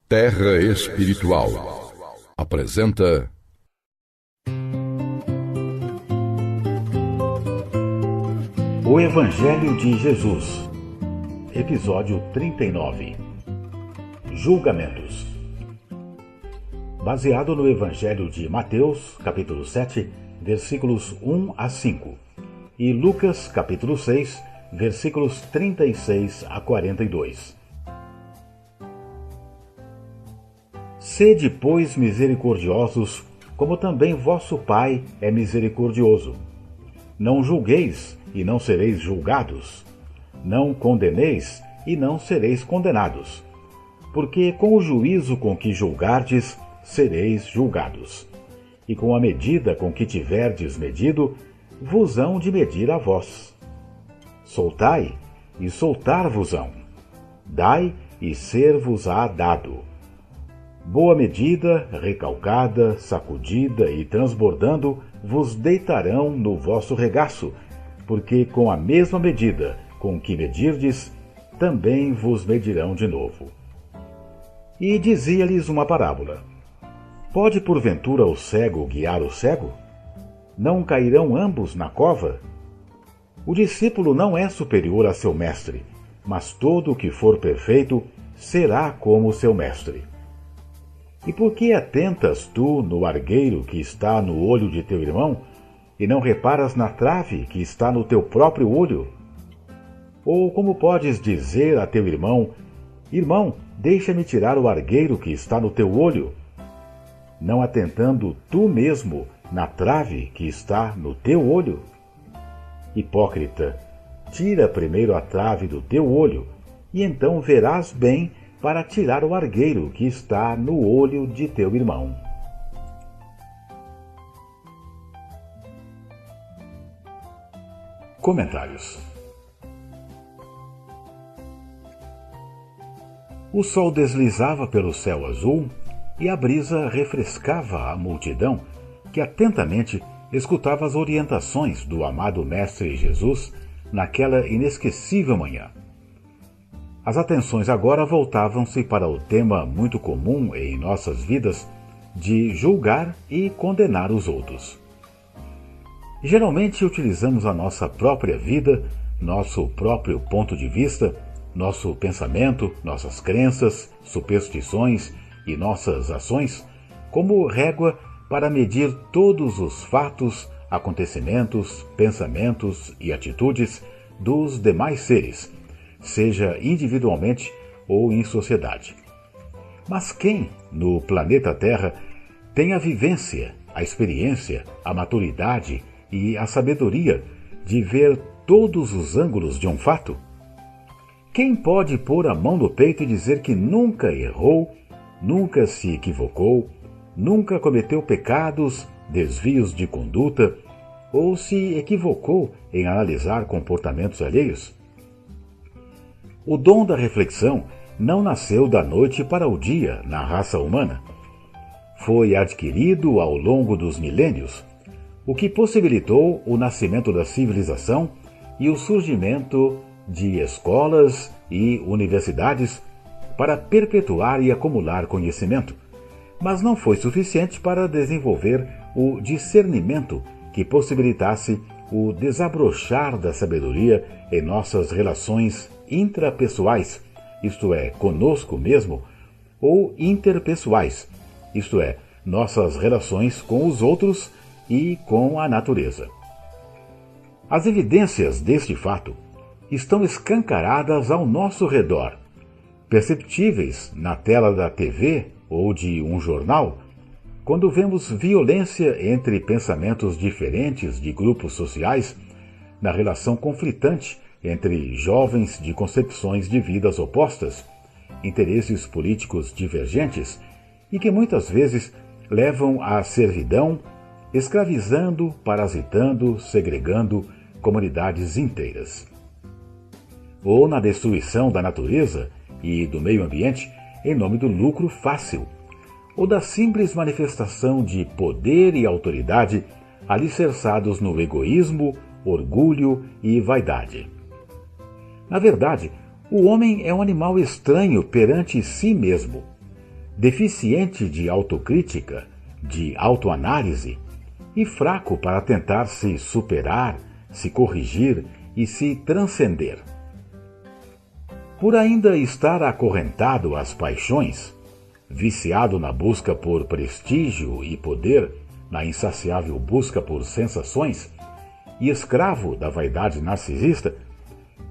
Terra Espiritual apresenta O Evangelho de Jesus, episódio 39. Julgamentos. Baseado no Evangelho de Mateus, capítulo 7, versículos 1 a 5, e Lucas, capítulo 6, versículos 36 a 42. Sede, pois, misericordiosos, como também vosso Pai é misericordioso. Não julgueis, e não sereis julgados. Não condeneis, e não sereis condenados. Porque com o juízo com que julgardes, sereis julgados. E com a medida com que tiverdes medido, vos hão de medir a vós. Soltai, e soltar-vos-ão. Dai, e ser-vos-á dado. Boa medida, recalcada, sacudida e transbordando, vos deitarão no vosso regaço, porque com a mesma medida com que medirdes, também vos medirão de novo. E dizia-lhes uma parábola: Pode porventura o cego guiar o cego? Não cairão ambos na cova? O discípulo não é superior a seu mestre, mas todo o que for perfeito será como seu mestre. E por que atentas tu no argueiro que está no olho de teu irmão, e não reparas na trave que está no teu próprio olho? Ou como podes dizer a teu irmão: Irmão, deixa-me tirar o argueiro que está no teu olho, não atentando tu mesmo na trave que está no teu olho? Hipócrita, tira primeiro a trave do teu olho, e então verás bem para tirar o argueiro que está no olho de teu irmão. Comentários. O sol deslizava pelo céu azul e a brisa refrescava a multidão que atentamente escutava as orientações do amado Mestre Jesus naquela inesquecível manhã. As atenções agora voltavam-se para o tema muito comum em nossas vidas de julgar e condenar os outros. Geralmente utilizamos a nossa própria vida, nosso próprio ponto de vista, nosso pensamento, nossas crenças, superstições e nossas ações como régua para medir todos os fatos, acontecimentos, pensamentos e atitudes dos demais seres, seja individualmente ou em sociedade. Mas quem, no planeta Terra, tem a vivência, a experiência, a maturidade e a sabedoria de ver todos os ângulos de um fato? Quem pode pôr a mão no peito e dizer que nunca errou, nunca se equivocou, nunca cometeu pecados, desvios de conduta, ou se equivocou em analisar comportamentos alheios? O dom da reflexão não nasceu da noite para o dia na raça humana. Foi adquirido ao longo dos milênios, o que possibilitou o nascimento da civilização e o surgimento de escolas e universidades para perpetuar e acumular conhecimento, mas não foi suficiente para desenvolver o discernimento que possibilitasse o desabrochar da sabedoria em nossas relações intrapessoais, isto é, conosco mesmo, ou interpessoais, isto é, nossas relações com os outros e com a natureza. As evidências deste fato estão escancaradas ao nosso redor, perceptíveis na tela da TV ou de um jornal, quando vemos violência entre pensamentos diferentes de grupos sociais, na relação conflitante entre jovens de concepções de vidas opostas, interesses políticos divergentes e que muitas vezes levam à servidão, escravizando, parasitando, segregando comunidades inteiras. Ou na destruição da natureza e do meio ambiente em nome do lucro fácil, ou da simples manifestação de poder e autoridade alicerçados no egoísmo, orgulho e vaidade. Na verdade, o homem é um animal estranho perante si mesmo. deficiente de autocrítica, de autoanálise e fraco para tentar se superar, se corrigir e se transcender. Por ainda estar acorrentado às paixões, viciado na busca por prestígio e poder, na insaciável busca por sensações, e escravo da vaidade narcisista,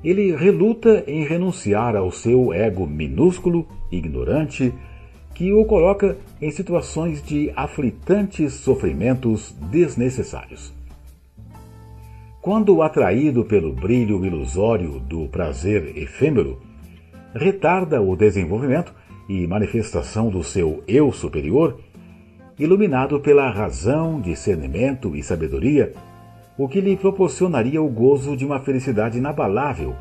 ele reluta em renunciar ao seu ego minúsculo, ignorante, que o coloca em situações de aflitantes sofrimentos desnecessários. Quando atraído pelo brilho ilusório do prazer efêmero, retarda o desenvolvimento e manifestação do seu eu superior, iluminado pela razão, discernimento e sabedoria, o que lhe proporcionaria o gozo de uma felicidade inabalável,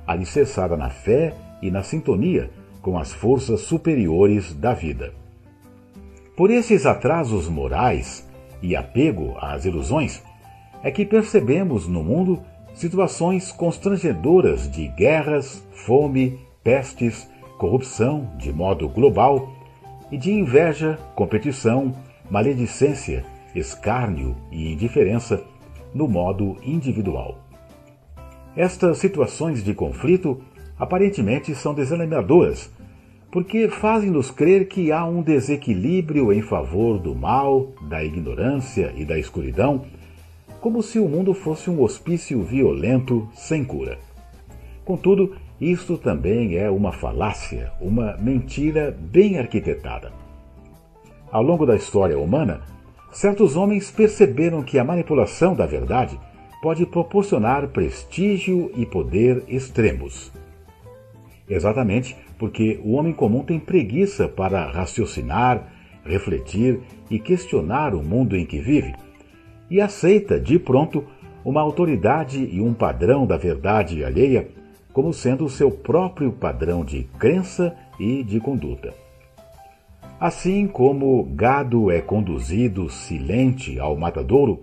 alicerçada na fé e na sintonia com as forças superiores da vida. Por esses atrasos morais e apego às ilusões, é que percebemos no mundo situações constrangedoras de guerras, fome, pestes, corrupção de modo global e de inveja, competição, maledicência, escárnio e indiferença no modo individual. Estas situações de conflito aparentemente são desanimadoras, porque fazem-nos crer que há um desequilíbrio em favor do mal, da ignorância e da escuridão, como se o mundo fosse um hospício violento sem cura. Contudo, isto também é uma falácia, uma mentira bem arquitetada. Ao longo da história humana, certos homens perceberam que a manipulação da verdade pode proporcionar prestígio e poder extremos. Exatamente porque o homem comum tem preguiça para raciocinar, refletir e questionar o mundo em que vive, e aceita de pronto uma autoridade e um padrão da verdade alheia como sendo o seu próprio padrão de crença e de conduta. Assim como gado é conduzido silente ao matadouro,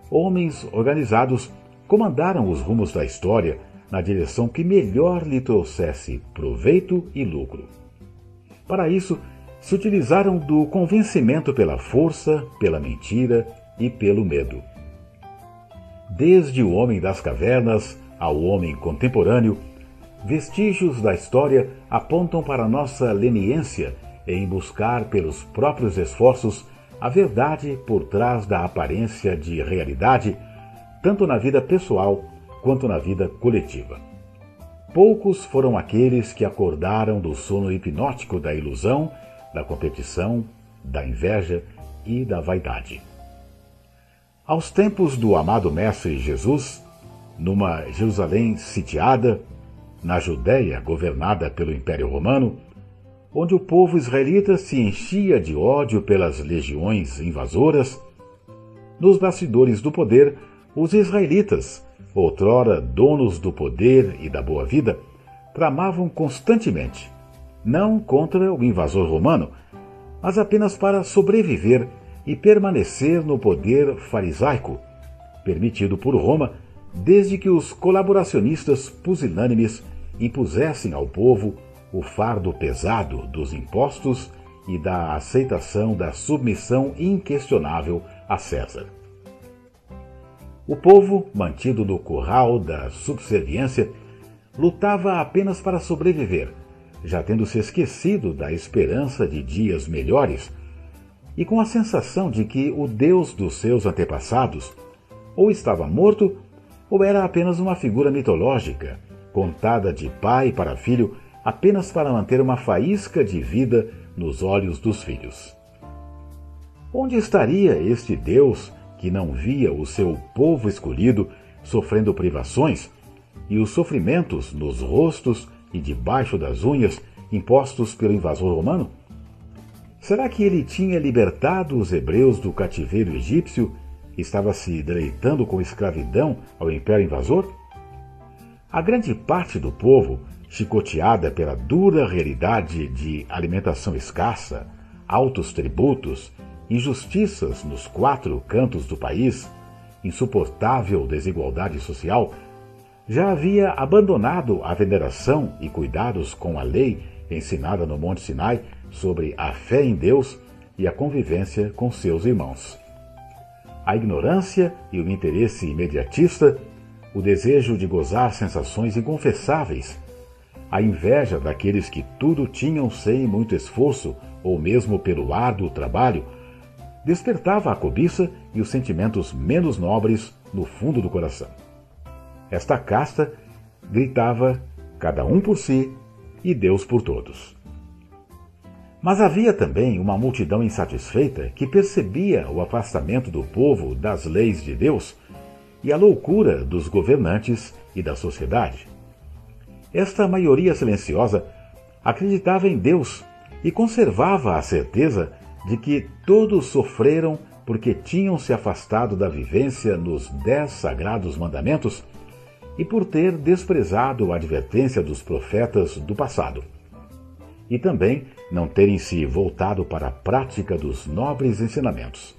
homens organizados comandaram os rumos da história na direção que melhor lhe trouxesse proveito e lucro. Para isso, se utilizaram do convencimento pela força, pela mentira e pelo medo. Desde o homem das cavernas ao homem contemporâneo, vestígios da história apontam para nossa leniência em buscar pelos próprios esforços a verdade por trás da aparência de realidade, tanto na vida pessoal quanto na vida coletiva. Poucos foram aqueles que acordaram do sono hipnótico da ilusão, da competição, da inveja e da vaidade. Aos tempos do amado Mestre Jesus, numa Jerusalém sitiada, na Judéia governada pelo Império Romano, onde o povo israelita se enchia de ódio pelas legiões invasoras, nos bastidores do poder, os israelitas, outrora donos do poder e da boa vida, tramavam constantemente, não contra o invasor romano, mas apenas para sobreviver e permanecer no poder farisaico, permitido por Roma desde que os colaboracionistas pusilânimes impusessem ao povo o fardo pesado dos impostos e da aceitação da submissão inquestionável a César. O povo, mantido no curral da subserviência, lutava apenas para sobreviver, já tendo se esquecido da esperança de dias melhores e com a sensação de que o Deus dos seus antepassados ou estava morto ou era apenas uma figura mitológica, contada de pai para filho apenas para manter uma faísca de vida nos olhos dos filhos. Onde estaria este Deus que não via o seu povo escolhido sofrendo privações e os sofrimentos nos rostos e debaixo das unhas impostos pelo invasor romano? Será que ele tinha libertado os hebreus do cativeiro egípcio e estava se deleitando com escravidão ao império invasor? A grande parte do povo, chicoteada pela dura realidade de alimentação escassa, altos tributos, injustiças nos 4 cantos do país, insuportável desigualdade social, já havia abandonado a veneração e cuidados com a lei ensinada no Monte Sinai sobre a fé em Deus e a convivência com seus irmãos. A ignorância e o interesse imediatista, o desejo de gozar sensações inconfessáveis, a inveja daqueles que tudo tinham sem muito esforço ou mesmo pelo árduo trabalho, despertava a cobiça e os sentimentos menos nobres no fundo do coração. Esta casta gritava cada um por si e Deus por todos. Mas havia também uma multidão insatisfeita que percebia o afastamento do povo das leis de Deus e a loucura dos governantes e da sociedade. Esta maioria silenciosa acreditava em Deus e conservava a certeza de que todos sofreram porque tinham se afastado da vivência nos 10 sagrados mandamentos e por ter desprezado a advertência dos profetas do passado, e também não terem se voltado para a prática dos nobres ensinamentos.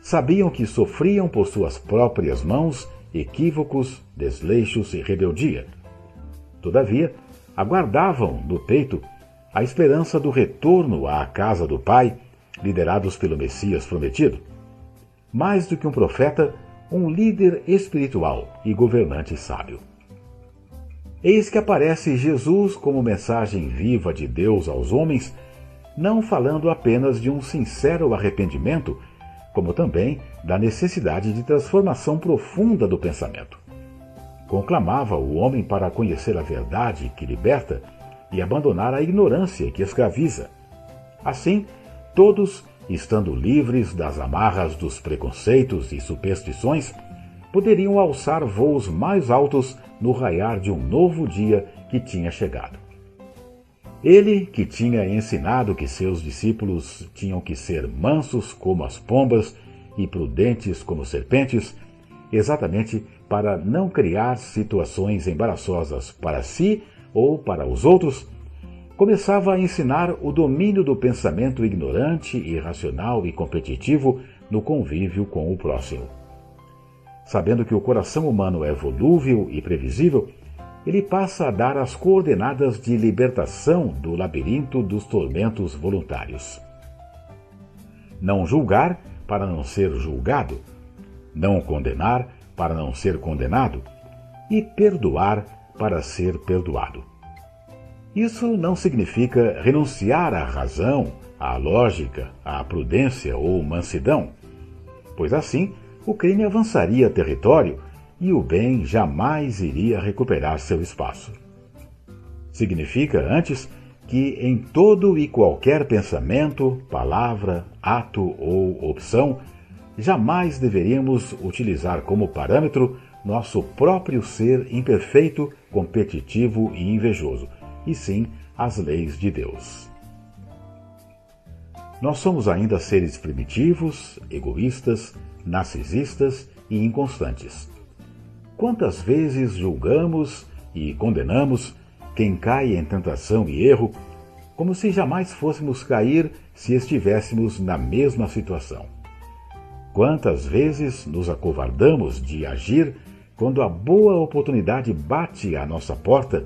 Sabiam que sofriam por suas próprias mãos equívocos, desleixos e rebeldia. Todavia, aguardavam no peito a esperança do retorno à casa do Pai, liderados pelo Messias prometido. Mais do que um profeta, um líder espiritual e governante sábio. Eis que aparece Jesus como mensagem viva de Deus aos homens, não falando apenas de um sincero arrependimento, como também da necessidade de transformação profunda do pensamento. Conclamava o homem para conhecer a verdade que liberta e abandonar a ignorância que escraviza. Assim, todos, estando livres das amarras dos preconceitos e superstições, poderiam alçar voos mais altos no raiar de um novo dia que tinha chegado. Ele, que tinha ensinado que seus discípulos tinham que ser mansos como as pombas e prudentes como serpentes, exatamente para não criar situações embaraçosas para si ou para os outros, começava a ensinar o domínio do pensamento ignorante, irracional e competitivo no convívio com o próximo. Sabendo que o coração humano é volúvel e previsível, ele passa a dar as coordenadas de libertação do labirinto dos tormentos voluntários. Não julgar para não ser julgado, não condenar para não ser condenado e perdoar para ser perdoado. Isso não significa renunciar à razão, à lógica, à prudência ou mansidão, pois assim o crime avançaria território e o bem jamais iria recuperar seu espaço. Significa, antes, que em todo e qualquer pensamento, palavra, ato ou opção, jamais deveríamos utilizar como parâmetro nosso próprio ser imperfeito, competitivo e invejoso, e sim as leis de Deus. Nós somos ainda seres primitivos, egoístas, narcisistas e inconstantes. Quantas vezes julgamos e condenamos quem cai em tentação e erro, como se jamais fôssemos cair se estivéssemos na mesma situação? Quantas vezes nos acovardamos de agir quando a boa oportunidade bate à nossa porta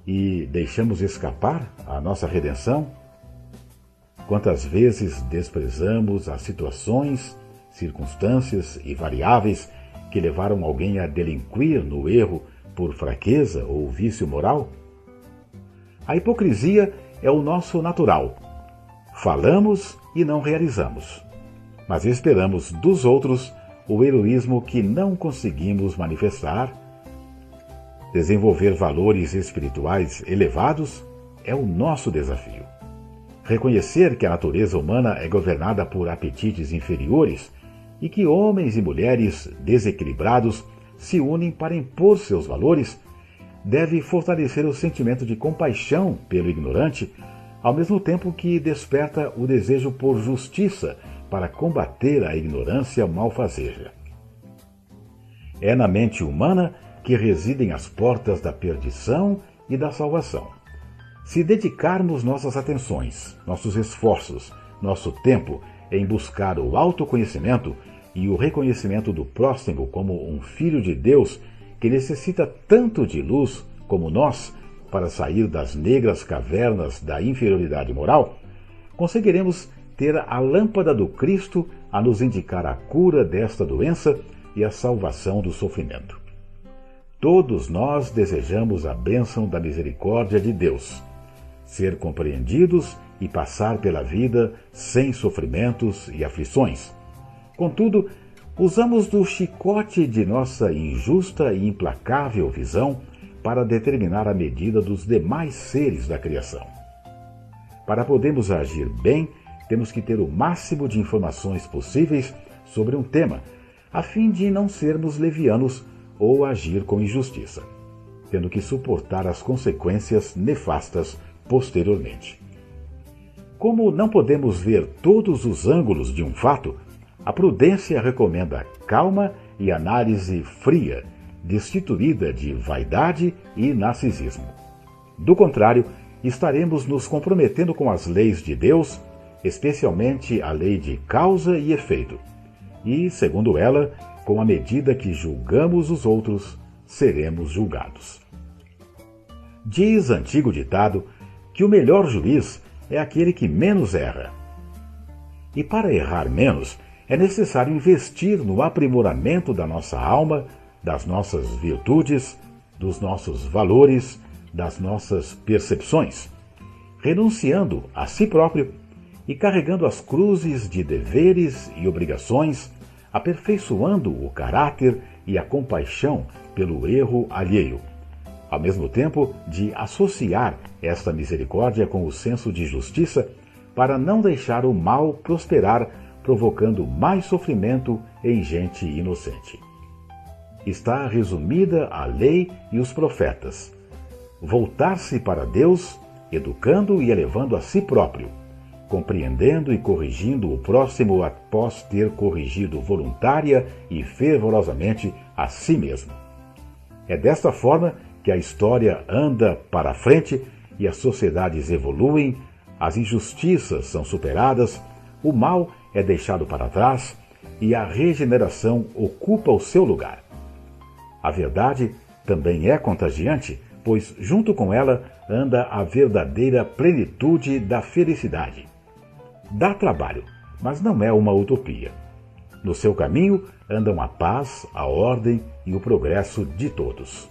e deixamos escapar a nossa redenção? Quantas vezes desprezamos as situações, circunstâncias e variáveis que levaram alguém a delinquir no erro por fraqueza ou vício moral? A hipocrisia é o nosso natural. Falamos e não realizamos, mas esperamos dos outros o heroísmo que não conseguimos manifestar. Desenvolver valores espirituais elevados é o nosso desafio. Reconhecer que a natureza humana é governada por apetites inferiores e que homens e mulheres desequilibrados se unem para impor seus valores deve fortalecer o sentimento de compaixão pelo ignorante, ao mesmo tempo que desperta o desejo por justiça para combater a ignorância malfazeja. É na mente humana que residem as portas da perdição e da salvação. Se dedicarmos nossas atenções, nossos esforços, nosso tempo em buscar o autoconhecimento e o reconhecimento do próximo como um filho de Deus que necessita tanto de luz como nós, para sair das negras cavernas da inferioridade moral, conseguiremos ter a lâmpada do Cristo a nos indicar a cura desta doença e a salvação do sofrimento. Todos nós desejamos a bênção da misericórdia de Deus, ser compreendidos e passar pela vida sem sofrimentos e aflições. Contudo, usamos do chicote de nossa injusta e implacável visão para determinar a medida dos demais seres da criação. Para podermos agir bem, temos que ter o máximo de informações possíveis sobre um tema, a fim de não sermos levianos ou agir com injustiça, tendo que suportar as consequências nefastas posteriormente. Como não podemos ver todos os ângulos de um fato, a prudência recomenda calma e análise fria, destituída de vaidade e narcisismo. Do contrário, estaremos nos comprometendo com as leis de Deus, especialmente a lei de causa e efeito, e, segundo ela, com a medida que julgamos os outros, seremos julgados. Diz antigo ditado que o melhor juiz é aquele que menos erra. E para errar menos, é necessário investir no aprimoramento da nossa alma, das nossas virtudes, dos nossos valores, das nossas percepções, renunciando a si próprio e carregando as cruzes de deveres e obrigações, aperfeiçoando o caráter e a compaixão pelo erro alheio, ao mesmo tempo de associar esta misericórdia com o senso de justiça para não deixar o mal prosperar, provocando mais sofrimento em gente inocente. Está resumida a lei e os profetas. Voltar-se para Deus, educando e elevando a si próprio, compreendendo e corrigindo o próximo após ter corrigido voluntária e fervorosamente a si mesmo. É desta forma que a história anda para a frente e as sociedades evoluem, as injustiças são superadas, o mal é deixado para trás e a regeneração ocupa o seu lugar. A verdade também é contagiante, pois junto com ela anda a verdadeira plenitude da felicidade. Dá trabalho, mas não é uma utopia. No seu caminho andam a paz, a ordem e o progresso de todos.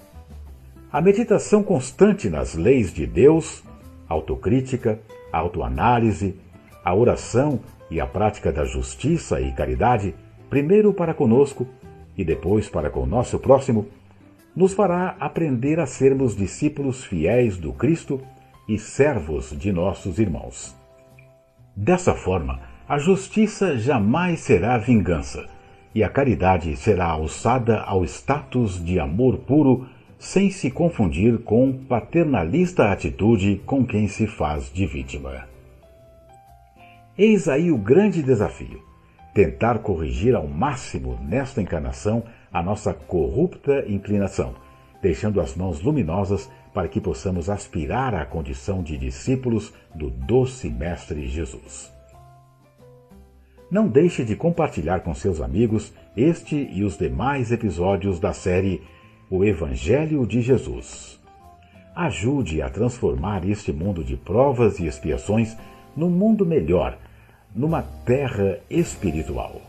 A meditação constante nas leis de Deus, autocrítica, autoanálise, a oração e a prática da justiça e caridade, primeiro para conosco e depois para com o nosso próximo, nos fará aprender a sermos discípulos fiéis do Cristo e servos de nossos irmãos. Dessa forma, a justiça jamais será vingança, e a caridade será alçada ao status de amor puro, sem se confundir com paternalista atitude com quem se faz de vítima. Eis aí o grande desafio: tentar corrigir ao máximo nesta encarnação a nossa corrupta inclinação, deixando as mãos luminosas para que possamos aspirar à condição de discípulos do doce Mestre Jesus. Não deixe de compartilhar com seus amigos este e os demais episódios da série O Evangelho de Jesus. Ajude a transformar este mundo de provas e expiações num mundo melhor, numa terra espiritual.